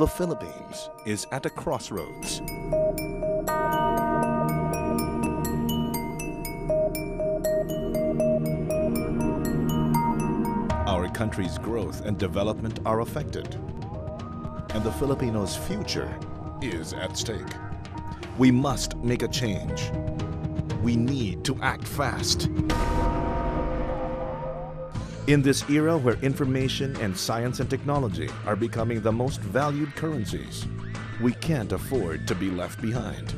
The Philippines is at a crossroads. Our country's growth and development are affected, and the Filipinos' future is at stake. We must make a change. We need to act fast. In this era where information and science and technology are becoming the most valued currencies, we can't afford to be left behind.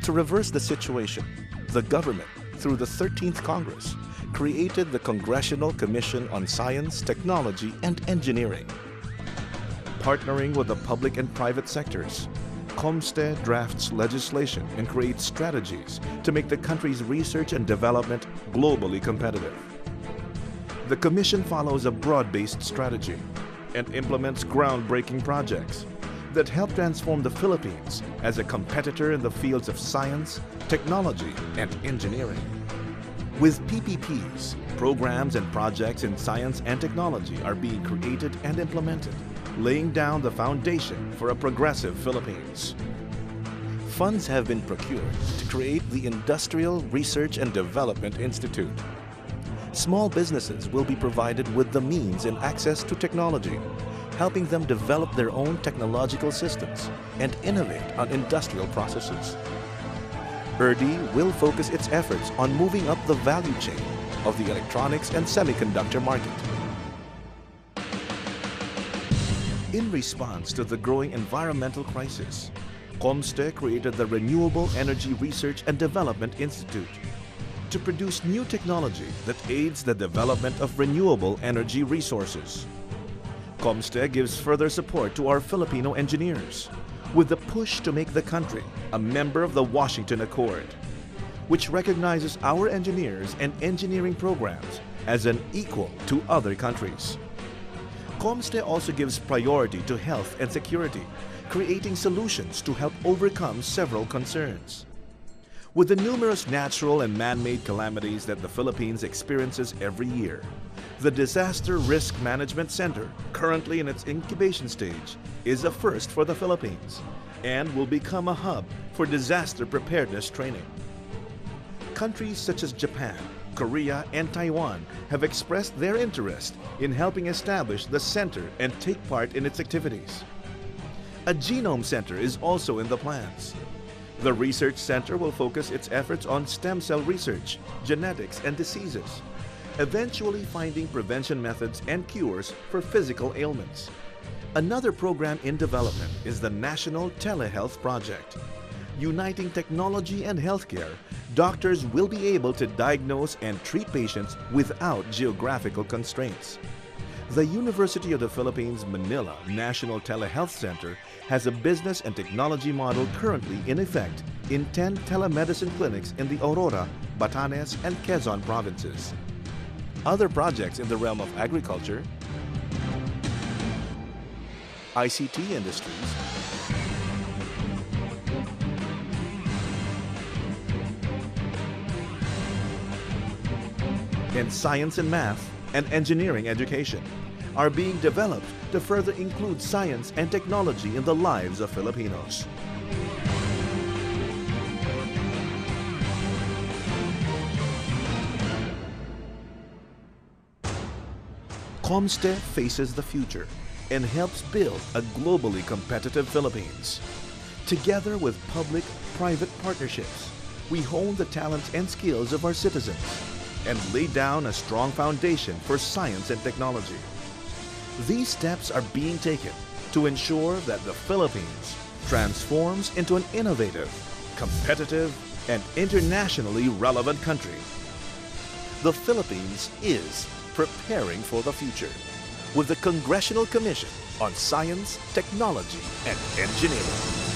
To reverse the situation, the government, through the 13th Congress, created the Congressional Commission on Science, Technology, and Engineering. Partnering with the public and private sectors, COMSTE drafts legislation and creates strategies to make the country's research and development globally competitive. The Commission follows a broad-based strategy and implements groundbreaking projects that help transform the Philippines as a competitor in the fields of science, technology, and engineering. With PPPs, programs and projects in science and technology are being created and implemented, laying down the foundation for a progressive Philippines. Funds have been procured to create the Industrial Research and Development Institute. Small businesses will be provided with the means and access to technology, helping them develop their own technological systems and innovate on industrial processes. ERDI will focus its efforts on moving up the value chain of the electronics and semiconductor market. In response to the growing environmental crisis, COMSTE created the Renewable Energy Research and Development Institute to produce new technology that aids the development of renewable energy resources. COMSTE gives further support to our Filipino engineers with the push to make the country a member of the Washington Accord, which recognizes our engineers and engineering programs as an equal to other countries. COMSTE also gives priority to health and security, creating solutions to help overcome several concerns. With the numerous natural and man-made calamities that the Philippines experiences every year, the Disaster Risk Management Center, currently in its incubation stage, is a first for the Philippines and will become a hub for disaster preparedness training. Countries such as Japan, Korea, and Taiwan have expressed their interest in helping establish the center and take part in its activities. A genome center is also in the plans. The research center will focus its efforts on stem cell research, genetics, and diseases, eventually finding prevention methods and cures for physical ailments. Another program in development is the National Telehealth Project. Uniting technology and healthcare, doctors will be able to diagnose and treat patients without geographical constraints. The University of the Philippines Manila National Telehealth Center has a business and technology model currently in effect in 10 telemedicine clinics in the Aurora, Batanes, and Quezon provinces. Other projects in the realm of agriculture, ICT industries, and science and math and engineering education are being developed to further include science and technology in the lives of Filipinos. COMSTE faces the future and helps build a globally competitive Philippines. Together with public-private partnerships, we hone the talents and skills of our citizens and lay down a strong foundation for science and technology. These steps are being taken to ensure that the Philippines transforms into an innovative, competitive, and internationally relevant country. The Philippines is preparing for the future with the Congressional Commission on Science, Technology, and Engineering.